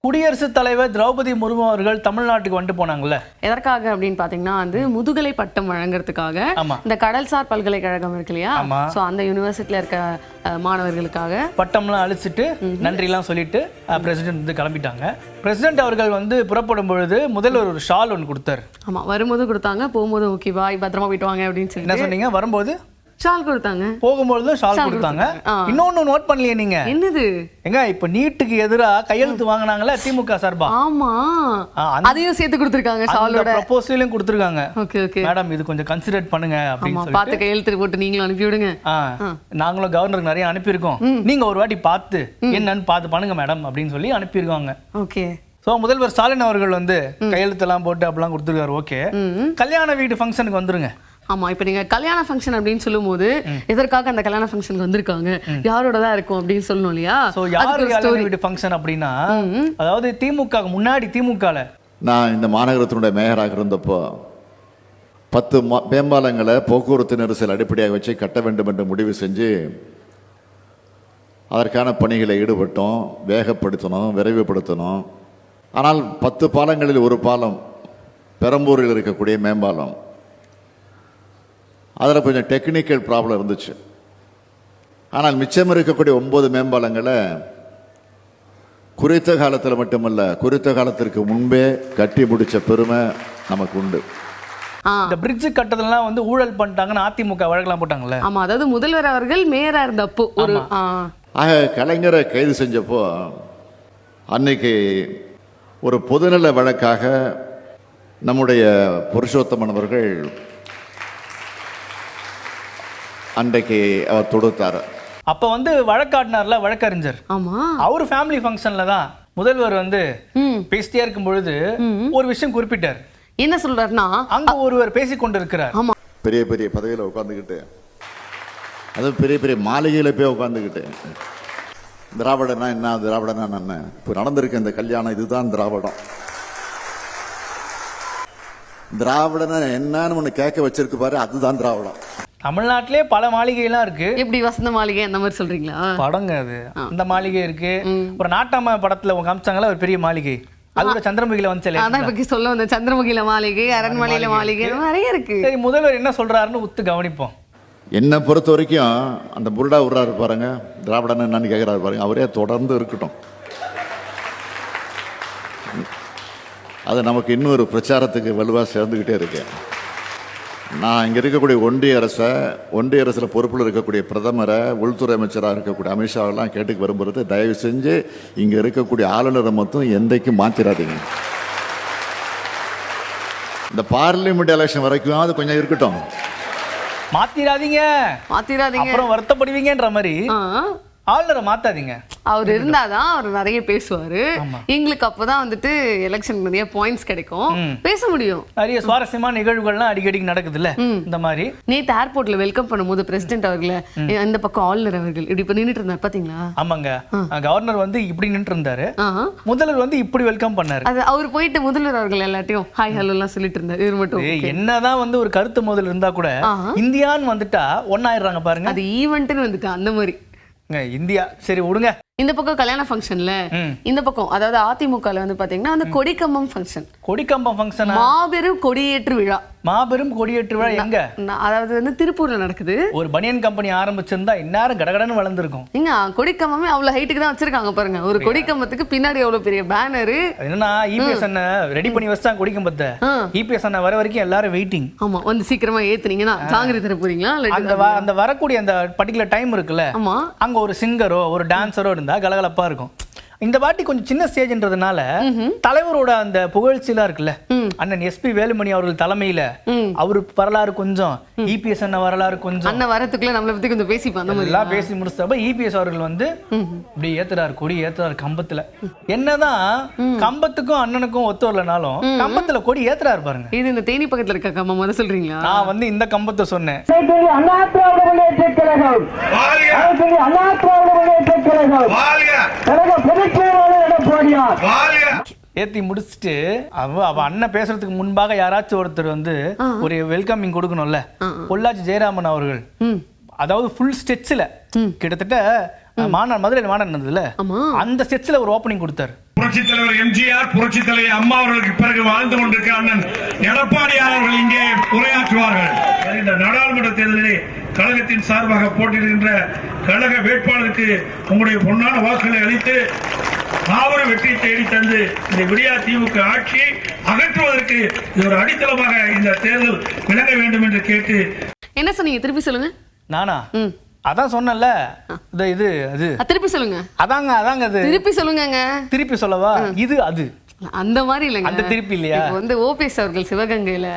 குடியரசுத் தலைவர் திரௌபதி முர்மு அவர்கள் தமிழ்நாட்டுக்கு வந்துட்டு போனாங்கல்ல, எதற்காக அப்படின்னு பாத்தீங்கன்னா வந்து முதுகலை பட்டம் வழங்குறதுக்காக. இந்த கடல்சார் பல்கலைக்கழகம் இருக்கு இல்லையா, சோ அந்த யூனிவர்சிட்டியில இருக்க மாணவர்களுக்காக பட்டம்லாம் அழிச்சிட்டு நன்றிலாம் சொல்லிட்டு பிரசிடென்ட் வந்து கிளம்பிட்டாங்க. பிரசிடென்ட் அவர்கள் வந்து புறப்படும் பொழுது முதல்ல ஒரு ஷால் ஒன்று கொடுத்தாரு. ஆமா, வரும்போது கொடுத்தாங்க, போகும்போது ஓகே பாய் பத்திரமா போயிட்டு வாங்க அப்படின்னு சொல்லி. என்ன சொன்னீங்க? வரும்போது ஷால் கொடுத்தாங்க, போகும்போது ஷால் கொடுத்தாங்க. இன்னொன்னு நோட் பண்ணலையே நீங்க? என்னது? எங்க இப்ப நீட்டுக்கு எதிராக கையெழுத்து வாங்கினாங்களே திமுக சார்பா, ஆமா அதையும் சேர்த்து கொடுத்திருக்காங்க, ஷாலோட ப்ரொபோசலையும் கொடுத்திருக்காங்க. ஓகே ஓகே மேடம் இது கொஞ்சம் கன்சிடர் பண்ணுங்க அப்படின்னு சொல்லி பார்த்து கையெழுத்து போட்டு நீங்களும் அனுப்பி விடுங்க. நாங்களும் கவர்னருக்கு நிறைய அனுப்பியிருக்கோம், நீங்க ஒரு வாட்டி பார்த்து என்னன்னு பார்த்து பண்ணுங்க மேடம் அப்படின்னு சொல்லி அனுப்பியிருக்காங்க. ஓகே. ஸோ முதல்வர் ஸ்டாலின் அவர்கள் வந்து கையெழுத்தெல்லாம் போட்டு அப்படிலாம் கொடுத்துருக்காரு. ஓகே, கல்யாண வீடு ஃபங்க்ஷனுக்கு வந்துருங்க. ஆமா, இப்ப நீங்க கல்யாண ஃபங்க்ஷன் அப்படின்னு சொல்லும் போது எதற்காக அந்த கல்யாண ஃபங்க்ஷனுக்கு வந்திருக்காங்க, யாரோட தான் இருக்கும் அப்படின்னு சொல்லணும் இல்லையா? சோ யாரு கல்யாண வீடு ஃபங்க்ஷன் அப்படின்னா, அதாவது திமுக முன்னாடி திமுகல நான் இந்த மாநகரத்தினுடைய மேயராக இருந்தப்போ 10 மேம்பாலங்களை போக்குவரத்து நெரிசல் அடிப்படையாக வச்சு கட்ட வேண்டும் என்று முடிவு செஞ்சு அதற்கான பணிகளை ஈடுபட்டோம், வேகப்படுத்தணும், விரைவுபடுத்தணும். ஆனால் 10 பாலங்களில் ஒரு பாலம் பெரம்பூரில் இருக்கக்கூடிய மேம்பாலம், அதில் கொஞ்சம் டெக்னிக்கல் ப்ராப்ளம் இருந்துச்சு. ஆனால் மிச்சம் இருக்கக்கூடிய 9 மேம்பாலங்களை குறித்த காலத்தில் மட்டுமல்ல, குறித்த காலத்திற்கு முன்பே கட்டி முடிச்ச பெருமை நமக்கு உண்டு. இந்த பிரிட்ஜ் கட்டதெல்லாம் வந்து ஊழல் பண்ணிட்டாங்கன்னு அதிமுக வழக்கெல்லாம் போட்டாங்கல்ல. ஆமா, அதாவது முதல்வர் அவர்கள் மேயரா இருந்தப்போ ஒரு கலைஞரை கைது செஞ்சப்போ அன்னைக்கு ஒரு பொதுநல வழக்காக நம்முடைய புருஷோத்தமன் அவர்கள் அன்றைக்கு அவர் தொடுத்தார். அப்ப வந்து வழக்காடினார்ல வழக்கறிஞர், ஆமா, அவர் ஃபேமிலி ஃபங்க்ஷன்ல தான் முதல்வர் வந்து பேசிட்டே இருக்கும் பொழுது ஒரு விஷயம் குறிப்பிட்டார். என்ன சொல்றாருன்னா, அங்க ஒருவர் பேசிக் கொண்டிருக்கிறார். ஆமா, பெரிய பெரிய பதவியில உட்கார்ந்துக்கிட்டு, அது பெரிய பெரிய மாளிகையில போய் உட்கார்ந்துக்கிட்டு, திராவிடனா என்ன, திராவிடனா என்ன, இப்போ நடந்திருக்க இந்த கல்யாணம் இதுதான் திராவிடம், திராவிடனா என்னன்னு ஒண்ணு கேட்க வச்சிருக்கு பாரு, அதுதான் திராவிடம். தமிழ்நாட்டிலே பல மாளிகை எல்லாம் இருக்கு. எப்படி வசந்த மாளிகை அந்த மாதிரி சொல்றீங்களா? படங்க அது, அந்த மாளிகை இருக்கு. ஒரு நாட்டாம படத்துல உங்க காமிச்சாங்களா ஒரு பெரிய மாளிகை, அதோட சந்திரமுகில வந்து அதான் இப்ப சொல்ல வந்த சந்திரமுகில மாளிகை, அரண்மனையில மாளிகை நிறைய இருக்கு. சரி, முதல்வர் என்ன சொல்றாருன்னு உத்து கவனிப்போம். என்னை பொறுத்த வரைக்கும் அந்த புருடா விடுறாரு பாருங்க, திராவிடன் என்னன்னு கேட்கிறாரு பாருங்க, அவரே தொடர்ந்து இருக்கட்டும். அது நமக்கு இன்னொரு பிரச்சாரத்துக்கு வலுவாக சேர்ந்துக்கிட்டே இருக்கேன். நான் இங்கே இருக்கக்கூடிய ஒன்றிய அரசில் பொறுப்பில் இருக்கக்கூடிய பிரதமரை, உள்துறை அமைச்சராக இருக்கக்கூடிய அமித்ஷாவெல்லாம் கேட்டுக்கு வரும்போது தயவு செஞ்சு இங்கே இருக்கக்கூடிய ஆளுநரை மட்டும் என்றைக்கும் மாற்றிடாதீங்க. இந்த பார்லிமெண்ட் எலெக்ஷன் வரைக்கும் அது கொஞ்சம் இருக்கட்டும், மாத்திராதீங்க, அப்புறம் வருத்தப்படுவீங்கன்ற மாதிரி ஆளுநரை மாத்தாதீங்க. அவர் இருந்தாதான் அவர் நிறைய பேசுவாரு, எங்களுக்கு அப்பதான் வந்துட்டு எலெக்ஷன் நிறைய பாயிண்ட்ஸ் கிடைக்கும், பேச முடியும். நிறைய சுவாரஸ்யமான நிகழ்வுகள்லாம் அடிக்கடி நடக்குதுல்ல. இந்த மாதிரி நேத்து ஏர்போர்ட்ல வெல்கம் பண்ணும்போது பிரசிடென்ட் அவர்களை இந்த பக்கம் ஆளுநர் அவர்கள் இப்படி இப்ப நின்னுட்டு இருந்தார் பாத்தீங்களா? ஆமாங்க, கவர்னர் வந்து இப்படி நின்று இருந்தாரு, முதல்வர் வந்து இப்படி வெல்கம் பண்ணாரு. அது அவர் போயிட்டு முதல்வர் அவர்கள் எல்லாத்தையும் ஹாய் ஹலோ எல்லாம் சொல்லிட்டு இருந்தாரு. இவர் மட்டும் என்னதான் வந்து ஒரு கருத்து மோதல் இருந்தா கூட இந்தியான்னு வந்துட்டா ஒன்னாயிடுறாங்க பாருங்க, அது ஈவென்ட்னு வந்துட்டு அந்த மாதிரி இந்தியா. சரி விடுங்க. இந்த பக்கம் கல்யாண ஃபங்க்ஷன்ல, இந்த பக்கம் அதாவது அதிமுகல வந்து பாத்தீங்கன்னா அந்த கொடிக்கம்பம் ஃபங்க்ஷன். கொடிக்கம்பம் ஃபங்க்ஷன், மாபெரும் கொடியேற்று விழா. மாபெரும் கொடியேற்று விழா எங்க? அதாவது வந்து திருப்பூர்ல நடக்குது. ஒரு பனியன் கம்பெனி ஆரம்பிச்சிருந்தா இந்நேரம் கடகடன்னு வளர்ந்துருக்கும். நீங்க கொடிக்கம்பமே அவ்வளவு ஹைட்டுக்கு தான் வச்சிருக்காங்க பாருங்க. ஒரு கொடிக்கம்பத்துக்கு பின்னாடி எவ்வளவு பெரிய பேனரு. என்னன்னா இபிஎஸ் அண்ணா ரெடி பண்ணி வச்சாங்க கொடிக்கம்பத்தை. இபிஎஸ் அண்ணா வர வரைக்கும் எல்லாரும் வெயிட்டிங். ஆமா, வந்து சீக்கிரமா ஏத்துனீங்கன்னா ஜாங்கிரி தர போறீங்களா? அந்த வரக்கூடிய அந்த பர்டிகுலர் டைம் இருக்குல்ல, அங்க ஒரு சிங்கரோ ஒரு டான்ஸரோ இருந்தா கலகலப்பா இருக்கும். இந்த வாட்டி கொஞ்சம் சின்ன ஸ்டேஜ்ன்றதுனால தலைவரோட அந்த புகழ்ச்சிலாம் இருக்குல்ல, அண்ணன் எஸ்பி வேலுமணி அவர்கள் தலைமையில அவரு வரலாறு கொஞ்சம், இபிஎஸ் அண்ணன் வரலாறு கொஞ்சம், அண்ணன் வரதுக்குள்ள நம்மளை பத்தி கொஞ்சம் எல்லாம் பேசி முடிச்சப்ப இபிஎஸ் அவர்கள் வந்து இப்படி ஏத்துறாரு, கொடி ஏத்துறாரு கம்பத்துல. என்னதான் கம்பத்துக்கும் அண்ணனுக்கும் ஒத்து வரலனாலும் கம்பத்துல கொடி ஏத்துறாரு பாருங்க. இது இந்த தேனி பக்கத்துல இருக்க கம்பம் மாதிரி சொல்றீங்களா? நான் வந்து இந்த கம்பத்தை சொன்னேன். ஏத்தி முடிச்சுட்டு அவ அண்ணன் பேசுறதுக்கு முன்பாக யாராச்சும் ஒருத்தர் வந்து ஒரு வெல்கமிங் கொடுக்கணும்ல. பொள்ளாச்சி ஜெயராமன் அவர்கள் அதாவது ஃபுல் ஸ்டெச்சில் கிட்டத்தட்ட மதுரையில் மாநாடு நடந்ததுல அந்த ஸ்டெச்சில் ஒரு ஓப்பனிங் கொடுத்தாரு. புரட்சித் தலைவர் எம்ஜிஆர், புரட்சித் தலைவர் அம்மா அவர்களுக்கு பிறகு வாழ்ந்து கொண்டிருக்க அண்ணன் எடப்பாடி அவர்கள் இங்கே உரையாற்றுவார்கள். இந்த நாடாளுமன்ற தேர்தலில் கழகத்தின் சார்பாக போட்டியிடுகின்ற கழக வேட்பாளருக்கு உங்களுடைய பொன்னான வாக்குகளை அளித்து மாபெர வெற்றியை தேடி தந்து இந்த விடியா திமுக ஆட்சியை அகற்றுவதற்கு இது ஒரு அடித்தளமாக இந்த தேர்தல் விளங்க வேண்டும் என்று கேட்டு. என்ன சொன்னீங்க? திருப்பி சொல்லுங்க. நானா அதான் சொன்னல, இது அது திருப்பி சொல்லுங்க. அதாங்க அது திருப்பி சொல்லுங்க. திருப்பி சொல்லவா? இது அது அந்த மாதிரி இல்லைங்க, அந்த திருப்பி இல்லையா? வந்து ஓபிஎஸ் அவர்கள் சிவகங்கையில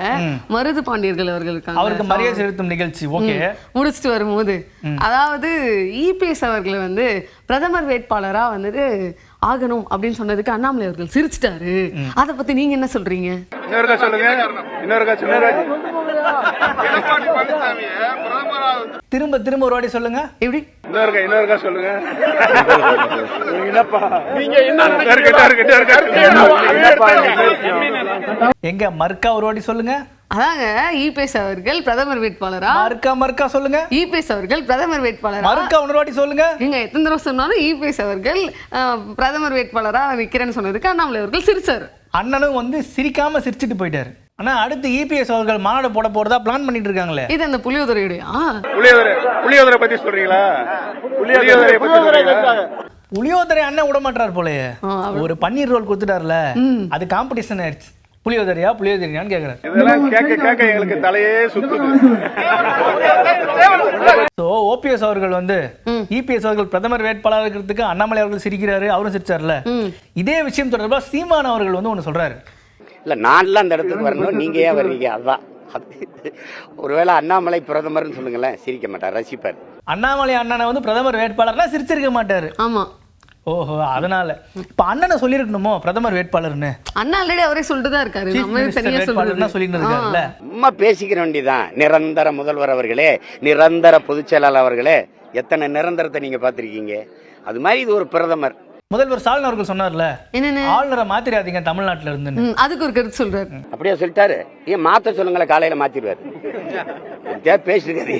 மருது பாண்டியர்கள் அவர்கள் இருக்காங்க, அவருக்கு மரியாதை செலுத்தும் நிகழ்ச்சி ஓகே முடிச்சுட்டு வரும்போது அதாவது இபிஎஸ் அவர்கள் வந்து பிரதமர் வேட்பாளரா வந்துட்டு ஆகணும் அப்படின்னு சொன்னதுக்கு அண்ணாமலை அவர்கள் சிரிச்சிட்டாரு. அத பத்தி நீங்க என்ன சொல்றீங்க? திரும்ப திரும்ப ஒரு வாட்டி சொல்லுங்க. எப்படி சொல்லுங்க. எங்க மர்க்கா ஒரு வாட்டி சொல்லுங்க. அதாங்க இபிஎஸ் அவர்கள் பிரதமர் வேட்பாளரா. மர்க்கா சொல்லுங்க. இபிஎஸ் அவர்கள் பிரதமர் வேட்பாளரா. மர்க்கா ஒரு வாட்டி சொல்லுங்க. நீங்க எத்தனை தடவை சொன்னாலும் இபிஎஸ் அவர்கள் பிரதமர் வேட்பாளரா நிக்கிறேன்னு சொன்னதுக்கு அண்ணாமலை அவர்கள் சிரிச்சாரு. அண்ணனும் வந்து சிரிக்காம சிரிச்சிட்டு போயிட்டாரு. ஆனா அடுத்து இபிஎஸ் அவர்கள் மாநாடு போட போறதா பிளான் பண்ணிட்டு இருக்காங்களே. இது அந்த புளியோதரையுடைய புளியோதரை பத்தி சொல்றீங்களா? புளியோதரை அண்ணன் விட மாட்டார் போலயே. ஒரு பன்னீர் ரோல் கொடுத்துட்டாருல, அது காம்படிஷன் ஆயிடுச்சு. புளியோதரையான்னு கேக்குறாரு. இதெல்லாம் கேட்க எங்களுக்கு தலையே சுத்துது. சோ ஓபிஎஸ் அவர்கள் வந்து இபிஎஸ் அவர்கள் பிரதமர் வேட்பாளர் இருக்கிறதுக்கு அண்ணாமலை அவர்கள் சிரிக்கிறாரு, அவரும் சிரிச்சார்ல. இதே விஷயம் தொடர்பா சீமான் அவர்கள் வந்து ஒன்னு சொல்றாரு. இல்ல நான்லாம் அந்த இடத்துக்கு வரணும், நீங்க ஏன் வர்றீங்க? அதுதான். ஒருவேளை அண்ணாமலை பிரதமர்னு சொல்லுங்களேன், சிரிக்க மாட்டார், ரசிப்பார். அண்ணாமலை அண்ணனை வந்து பிரதமர் வேட்பாளர்னா சிரிச்சிருக்க மாட்டாரு. ஆமா. ஓஹோ, அதனால இப்ப அண்ணனை சொல்லிருக்கணுமோ பிரதமர் வேட்பாளர்னு. அண்ணா ஆல்ரெடி அவரே சொல்லிட்டு தான் இருக்காரு. நம்ம தனியா சொல்லிருக்காருல்ல. சும்மா பேசிக்கிற வேண்டியதான். நிரந்தர முதல்வர் அவர்களே, நிரந்தர பொதுச் செயலாளர் அவர்களே, எத்தனை நிரந்தரத்தை நீங்க பாத்திருக்கீங்க? அது மாதிரி இது ஒரு பிரதமர். முதல்வர் ஸ்டாலின் அவர்கள் சொன்னார்ல, ஆளுநரை மாத்திராதீங்க தமிழ்நாட்டுல இருந்து. அதுக்கு ஒரு கருத்து சொல்றாரு. அப்படியே சொல்லிட்டாரு. ஏன் மாத்த சொல்லுங்களேன், காலையில மாத்திடுவாரு. பேசிருக்காரு.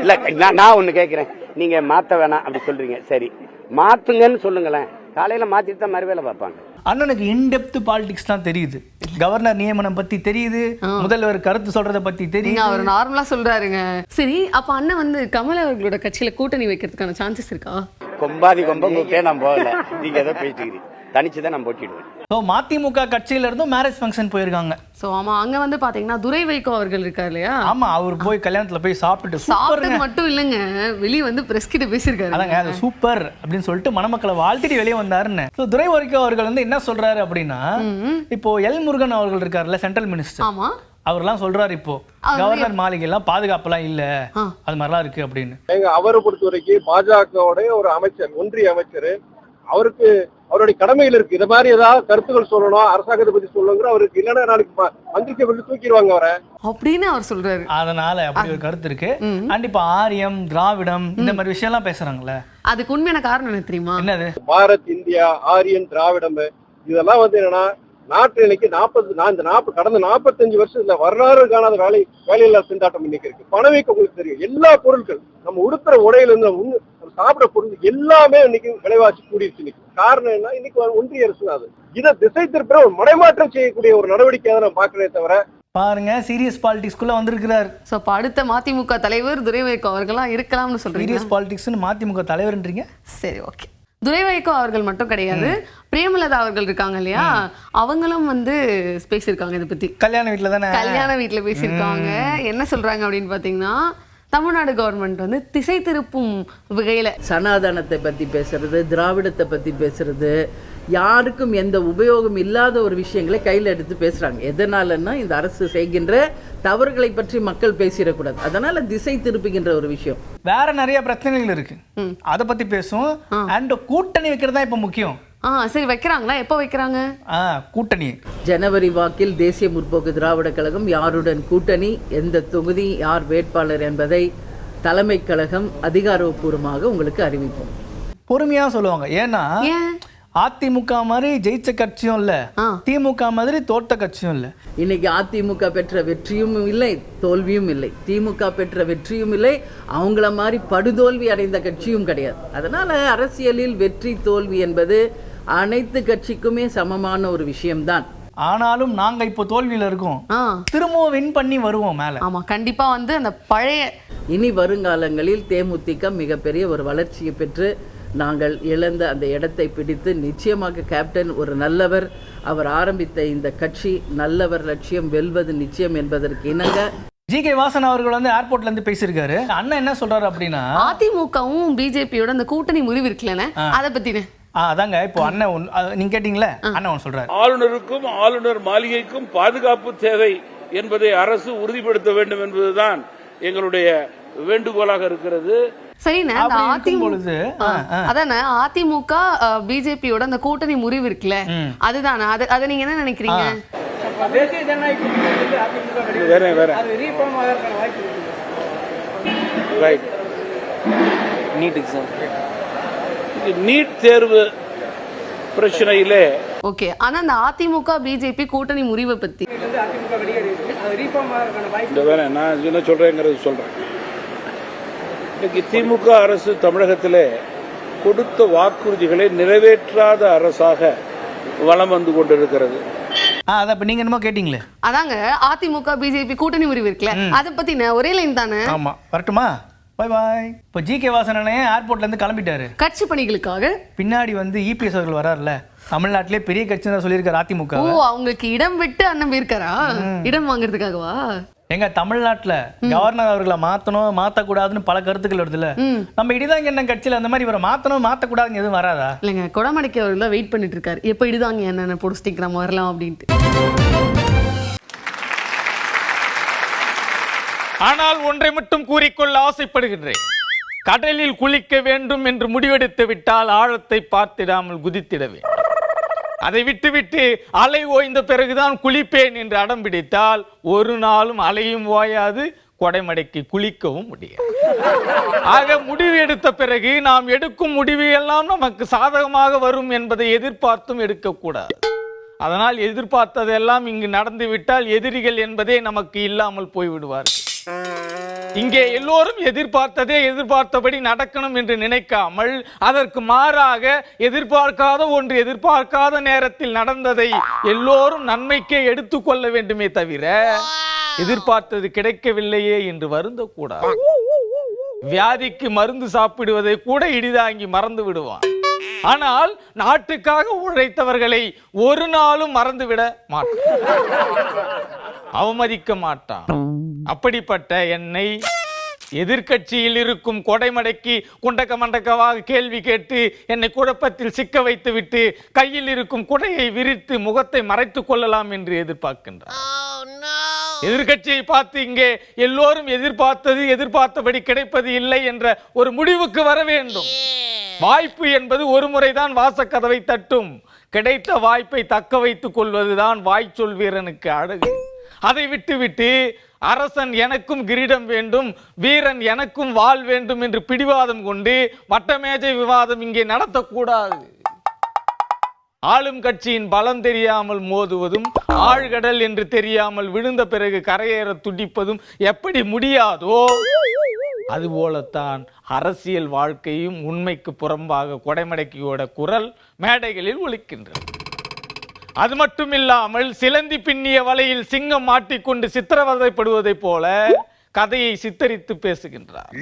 இல்ல நான் ஒண்ணு கேட்கிறேன், நீங்க மாத்த வேணாம் அப்படி சொல்றீங்க, சரி மாத்துங்கன்னு சொல்லுங்களேன். காலையில மாத்திட்டு தான் மறுவேளை பார்ப்பாங்க. அண்ணனுக்கு இன்டெப்த் பாலிடிக்ஸ் தான் தெரியுது. கவர்னர் நியமனம் பத்தி தெரியுது, முதல்வர் கருத்து சொல்றத பத்தி தெரியுது. அவர் நார்மலா சொல்றாருங்க. சரி, அப்ப அண்ணன் வந்து கமல் அவர்களோட கட்சியில கூட்டணி வைக்கிறதுக்கான சான்சஸ் இருக்கா? கொம்பாதி கொம்பே நான் போகல, நீங்க ஏதோ பேசிக்கிறீங்க. தனிச்சுதான் நான் போட்டிடுவேன். மதிமுக கட்சியில இருந்தும் மேரேஜ் ஃபங்க்ஷன் போயிருக்காங்க. சோ ஆமா, அங்க வந்து பாத்தீங்கன்னா துரை வைகோ அவர்கள் இருக்காரு இல்லையா? ஆமா, அவர் போய் கல்யாணத்துல போய் சாப்பிட்டு மட்டும் இல்லங்க, வெளியே வந்து பிரஸ் கிட்ட பேசியிருக்காரு. அதாங்க, அது சூப்பர் அப்படின்னு சொல்லிட்டு மணமக்களை வாழ்த்திட்டு வெளியே வந்தாருன்னு. துரை வைகோ அவர்கள் வந்து என்ன சொல்றாரு அப்படின்னா, இப்போ எல் முருகன் அவர்கள் இருக்காருல்ல, சென்ட்ரல் மினிஸ்டர். ஆமா, அவர்லாம் சொல்றாரு இப்போ கவர்னர் மாளிகை எல்லாம் பாதுகாப்புலாம் இல்ல, அது மாதிரிலாம் இருக்கு அப்படின்னு. அவரை பொறுத்த வரைக்கும் பாஜகவுடைய ஒரு அமைச்சர், ஒன்றிய அமைச்சர், அவருக்கு அவருடைய கடமைகள் இருக்கு. இத மாதிரி ஏதாவது கருத்துக்கள் சொல்லணும், அரசாங்கத்தை பத்தி சொல்லணுங்கிற அவருக்கு. இல்லைன்னா நாளைக்கு மந்திரிக்க விட்டு தூக்கிடுவாங்க அவரை அப்படின்னு அவர் சொல்றாரு. அதனால அப்படி ஒரு கருத்து இருக்கு. கண்டிப்பா ஆரியம், திராவிடம் இந்த மாதிரி விஷயம் எல்லாம் பேசுறாங்கல்ல, அதுக்கு உண்மையான காரணம் என்ன தெரியுமா? என்னது? பாரத், இந்தியா, ஆரியம், திராவிடம் இதெல்லாம் வந்து என்னன்னா நாட்டு இன்னைக்கு கடந்த 45 வருஷத்துல வரலாறு காணாத வேலையில்லா திண்டாட்டம் இன்னைக்கு இருக்கு. பணவீக்கம் உங்களுக்கு தெரியும். எல்லா பொருட்கள், நம்ம உடுத்துற உடையில இருந்து சாப்பிட பொருள் எல்லாமே இன்னைக்கு விலைவாசி கூடிருச்சு. இன்னைக்கு காரணம் என்ன? இன்னைக்கு ஒன்றிய அரசு அது இதை திசை திருப்புற ஒரு மடைமாற்றம் செய்யக்கூடிய ஒரு நடவடிக்கையை தான் நான் பாக்குறேன். தவிர பாருங்க, சீரியஸ் பாலிடிக்ஸ்குள்ள வந்திருக்கிறார். சோ அடுத்த மதிமுக தலைவர் துரை வைகோ அவர்களாம் இருக்கலாம்னு சொல்றீங்க. சீரியஸ் பாலிடிக்ஸ்னு மதிமுக தலைவர்ன்றீங்க. சரி, ஓகே. துரை வைகோ அவர்கள் மட்டும் கிடையாது, பிரேமலதா அவர்கள் இருக்காங்க இல்லையா, அவங்களும் வந்து பேசியிருக்காங்க இதை பத்தி. கல்யாண வீட்டுல பேசியிருக்காங்க. என்ன சொல்றாங்க அப்படின்னு பாத்தீங்கன்னா, தமிழ்நாடு கவர்மெண்ட் வந்து திசை திருப்பும் வகையில சனாதனத்தை பத்தி பேசுறது, திராவிடத்தை பத்தி பேசுறது, யாருக்கும் எந்த உபயோகம் இல்லாத ஒரு விஷயங்களை கையில் எடுத்து பேசுறாங்க. எதனாலன்னா இந்த அரசு செய்கின்ற தவறுகளை பற்றி மக்கள் பேசிடக்கூடாது, அதனால திசை திருப்புகின்ற ஒரு விஷயம். வேற நிறைய பிரச்சனைகள் இருக்கு, அதை பத்தி பேசும். அண்ட் கூட்டணி வைக்கிறது தான் இப்ப முக்கியம். சரி, வைக்கிறாங்களா? எப்போ வைக்கிறாங்க கூட்டணி? ஜனவரி வாக்கில் தேசிய முற்போக்கு திராவிட கழகம் யாருடன் கூட்டணி, எந்த தொகுதி, யார் வேட்பாளர் என்பதை தலைமை கழகம் அதிகாரப்பூர்வமாக உங்களுக்கு அறிவிப்போம். பொறுமையா சொல்லுவாங்க. ஏன்னா அதிமுக மாதிரி ஜெயிச்ச கட்சியும் இல்ல, திமுக மாதிரி தோட்ட கட்சியும் இல்ல. இன்னைக்கு அதிமுக பெற்ற வெற்றியும் இல்லை, தோல்வியும் இல்லை. திமுக பெற்ற வெற்றியும் இல்லை, அவங்கள மாதிரி படுதோல்வி அடைந்த கட்சியும் கிடையாது. அதனால அரசியலில் வெற்றி தோல்வி என்பது அனைத்து கட்சிக்குமே சமமான ஒரு விஷயம்தான். ஆனாலும் நாங்க இப்போ தோல்வியில இருக்கோம், திரும்பவும் வின் பண்ணி வருவோம் மேல. ஆமா, கண்டிப்பா வந்து அந்த பழைய இனி வருங்காலங்களில் தேமுதிக மிகப்பெரிய ஒரு வளர்ச்சியை பெற்று நாங்கள் இழந்த அந்த இடத்தை பிடித்து நிச்சயமாக கேப்டன் ஒரு நல்லவர், அவர் ஆரம்பித்த இந்த கட்சி நல்லவர், லட்சியம் வெல்வது நிச்சயம் என்பதற்கு இணங்க ஜி.கே. வாசன் அவர்கள் வந்து ஏர்போர்ட்ல இருந்து பேசியிருக்காரு. அண்ணன் என்ன சொல்றாரு அப்படின்னா, அதிமுகவும் பிஜேபியோட அந்த கூட்டணி முறிவு இருக்குல்லண்ணே, அதை பத்தினே. அதாங்க இப்போ அண்ணன் நீங்க கேட்டீங்களே, அண்ணன் ஒன்று சொல்றாரு. ஆளுநருக்கும் ஆளுநர் மாளிகைக்கும் பாதுகாப்பு தேவை என்பதை அரசு உறுதிப்படுத்த வேண்டும் என்பதுதான் எங்களுடைய வேண்டுகோளாக இருக்கிறது. சரிண்ணே, அதிமுக பிஜேபியோட அந்த கூட்டணி முறிவு இருக்குல்ல, அதுதானே, அதை நீங்க என்ன நினைக்கிறீங்க? நீட் தேர்வு பிரச்சனையிலே ஓகே, ஆனா அந்த அதிமுக பிஜேபி கூட்டணி முறிவை பத்தி நான் என்ன சொல்றேங்கிறது சொல்றேன். இன்னைக்கு திமுக அரசு தமிழகத்திலே கொடுத்த வாக்குறுதிகளை நிறைவேற்றாத அரசாக வலம் வந்து கொண்டிருக்கிறது. நீங்க என்னமோ கேட்டீங்களே, அதாங்க அதிமுக பிஜேபி கூட்டணி முறிவு இருக்குல்ல, அதை பத்தி ஒரே லைன் தானே. ஆமா, வரட்டுமா? Bye bye. இப்போ ஜி.கே. வாசன் ஏர்போர்ட்ல இருந்து கிளம்பிட்டாரு கட்சி பணிகளுக்காக. பின்னாடி வந்து இபிஎஸ் அவர்கள் வராருல, தமிழ்நாட்டிலே பெரிய கட்சி தான் சொல்லியிருக்காரு அதிமுக. ஓ, அவங்களுக்கு இடம் விட்டு அண்ணன் போயிருக்காரா இடம் வாங்குறதுக்காகவா? எங்க தமிழ்நாட்டுல கவர்னர் அவர்களை மாத்தணும் மாத்தக்கூடாதுன்னு பல கருத்துக்கள் வருதுல்ல, நம்ம இடிதாங்க என்ன கட்சியில அந்த மாதிரி இவரை மாத்தணும் மாத்தக்கூடாதுன்னு எதுவும் வராதா? இல்லைங்க, கொடமடைக்கு அவர்கள் வெயிட் பண்ணிட்டு இருக்காரு, எப்ப இடிதாங்க என்ன போட்டு ஸ்டிக் நம்ம வரலாம் அப்படின்ட்டு. ஆனால் ஒன்றை மட்டும் கூறிக்கொள்ள ஆசைப்படுகின்றேன். கடலில் குளிக்க வேண்டும் என்று முடிவெடுத்து விட்டால் ஆழத்தை பார்த்திடாமல் குதித்திட வேண்டும். அதை விட்டுவிட்டு அலை ஓய்ந்த பிறகுதான் குளிப்பேன் என்று அடம் பிடித்தால் ஒரு நாளும் அலையும் ஓயாது, கொடைமடைக்கு குளிக்கவும் முடியாது. ஆக முடிவு எடுத்த பிறகு நாம் எடுக்கும் முடிவு எல்லாம் நமக்கு சாதகமாக வரும் என்பதை எதிர்பார்த்தும் எடுக்கக்கூடாது. அதனால் எதிர்பார்த்ததெல்லாம் இங்கு நடந்து விட்டால் எதிரிகள் என்பதே நமக்கு இல்லாமல் போய்விடுவார்கள். இங்கே எல்லோரும் எதிர்பார்த்ததே எதிர்பார்த்தபடி நடக்கணும் என்று நினைக்காமல் அதற்கு மாறாக எதிர்பார்க்காத ஒன்று எதிர்பார்க்காத நேரத்தில் நடந்ததை எல்லோரும் நன்மைக்கே எடுத்துக்கொள்ள வேண்டுமே தவிர எதிர்பார்த்தது கிடைக்கவில்லையே என்று வருந்தக்கூடாது. வியாதிக்கு மருந்து சாப்பிடுவதை கூட இடிதாங்கி மறந்து விடுவான். ஆனால் நாட்டுக்காக உழைத்தவர்களை ஒரு நாளும் மறந்துவிட மாட்டான், அவமதிக்க மாட்டான். அப்படிப்பட்ட என்னை எதிர்கட்சியில் இருக்கும் கொடைமடைக்கு குண்டக்க மண்டக்கவாக கேள்வி கேட்டு என்னை குழப்பத்தில் சிக்க வைத்து விட்டு கையில் இருக்கும் குடையை விரித்து முகத்தை மறைத்துக் கொள்ளலாம் என்று எதிர்பார்க்கின்றார். எதிர்கட்சியை பார்த்து இங்கே எல்லோரும் எதிர்பார்த்தபடி கிடைப்பது இல்லை என்ற ஒரு முடிவுக்கு வர வேண்டும். வாய்ப்பு என்பது ஒரு முறைதான் வாசக்கதவை தட்டும். கிடைத்த வாய்ப்பை தக்க வைத்துக் கொள்வதுதான் வாய்ச்சொல் வீரனுக்கு அழகு. அதை விட்டுவிட்டு அரசன் எனக்கும் கிரீடம் வேண்டும், வீரன் எனக்கும் வாள் வேண்டும் என்று பிடிவாதம் கொண்டு வட்டமேஜை விவாதம் இங்கே நடத்தக்கூடாது. ஆளும் கட்சியின் பலம் தெரியாமல் மோதுவதும் ஆழ்கடல் என்று தெரியாமல் விழுந்த பிறகு கரையேற துடிப்பதும் எப்படி முடியாதோ அதுபோலத்தான் அரசியல் வாழ்க்கையும் உண்மைக்கு புறம்பாக கொடைமடைக்கியோட குரல் மேடைகளில் ஒலிக்கின்றது. அது மட்டும் இல்லாமல் சிலந்தி பின்னிய வலையில் சிங்கம் மாட்டிக்கொண்டு சித்திரவதைப்படுவதை போல கதையை சித்தரித்து பேசுகின்றார்.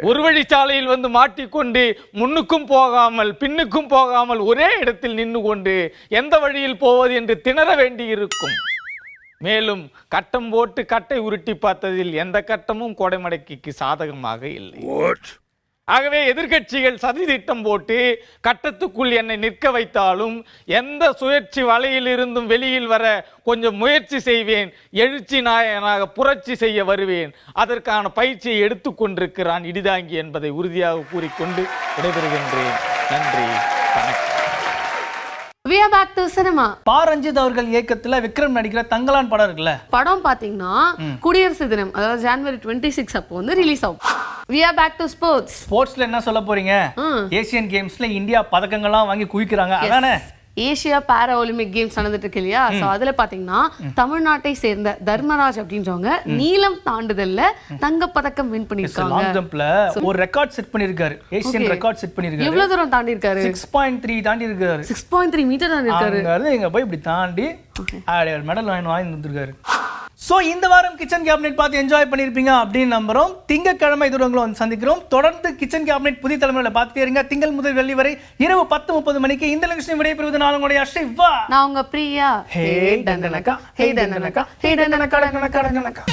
ஒரு வழிச்சாலையில் வந்து மாட்டிக்கொண்டு முன்னுக்கும் போகாமல் பின்னுக்கும் போகாமல் ஒரே இடத்தில் நின்று கொண்டு எந்த வழியில் போவது என்று திணற வேண்டி இருக்கும். மேலும் கட்டம் போட்டு கட்டை உருட்டி பார்த்ததில் எந்த கட்டமும் கொடைமடைக்கு சாதகமாக இல்லை. ஆகவே எதிர்கட்சிகள் சதி திட்டம் போட்டு கட்டத்துக்குள் என்னை நிற்க வைத்தாலும் எந்த சுயற்சி வலையில் இருந்தும் வெளியில் வர கொஞ்சம் முயற்சி செய்வேன். எழுச்சி நாயகனாக புரட்சி செய்ய வருவேன். அதற்கான பயிற்சியை எடுத்துக்கொண்டிருக்கிறான் இடிதாங்கி என்பதை உறுதியாக கூறிக்கொண்டு விடைபெறுகின்றேன். நன்றி, வணக்கம். We are back to cinema. Ranjith அவர்கள் இயக்கத்துல விக்ரம் நடிக்கிற தங்கலான் படம் இருக்குல்ல, படம் பாத்தீங்கன்னா குடியரசு தினம், அதாவது January 26 அப்போ வந்து ரிலீஸ் ஆகும். we are back to sports. ஸ்போர்ட்ஸ்ல என்ன சொல்ல போறீங்க? ஏசியன் கேம்ஸ்ல இந்தியா பதக்கங்கள்லாம் வாங்கி குவிக்கிறாங்க. அதானே? ஏசியா பாரா ஒலிம்பிக் கேம்ஸ் நடந்துட்டு இருக்கு இல்லையா? சோ அதுல பாத்தீங்கன்னா தமிழ்நாட்டை சேர்ந்த தர்மராஜ் அப்படின்றவங்க நீளம் தாண்டுதல்ல தங்கப்பதக்கம் வின் பண்ணிருக்காங்க. லாங் ஜம்ப்ல ஒரு ரெக்கார்ட் செட் பண்ணிருக்காரு. ஏசியன் ரெக்கார்ட் செட் பண்ணிருக்காரு. எவ்வளவு தூரம் தாண்டி இருக்காரு? 6.3 தாண்டி இருக்காரு. 6.3 மீட்டர் தாண்டி இருக்காரு. அங்க இங்க போய் இப்படி தாண்டி மெடல் வாங்கி வந்துருக்காரு. சோ இந்த வாரம் கிச்சன் கேபினெட் பார்த்து என்ஜாய் பண்ணிருப்பீங்க அப்படின்னு நம்புறோம். திங்கட்கிழமை இதோட உங்களை வந்து சந்திக்கிறோம். தொடர்ந்து கிச்சன் கேபினெட் புதிய தலைமுறையில பார்த்துட்டே இருங்க. திங்கள் முதல் வெள்ளி வரை இரவு 10:30 மணிக்கு. இந்த நிகழ்ச்சி விடைபெறுவது நான் உங்களுடைய அஷ்ரிவா. நான் உங்க பிரியா. ஹே டண்டனக்கா, ஹே டண்டனக்கா, ஹே டண்டனக்கா, டண்டனக்கா, டண்டனக்கா.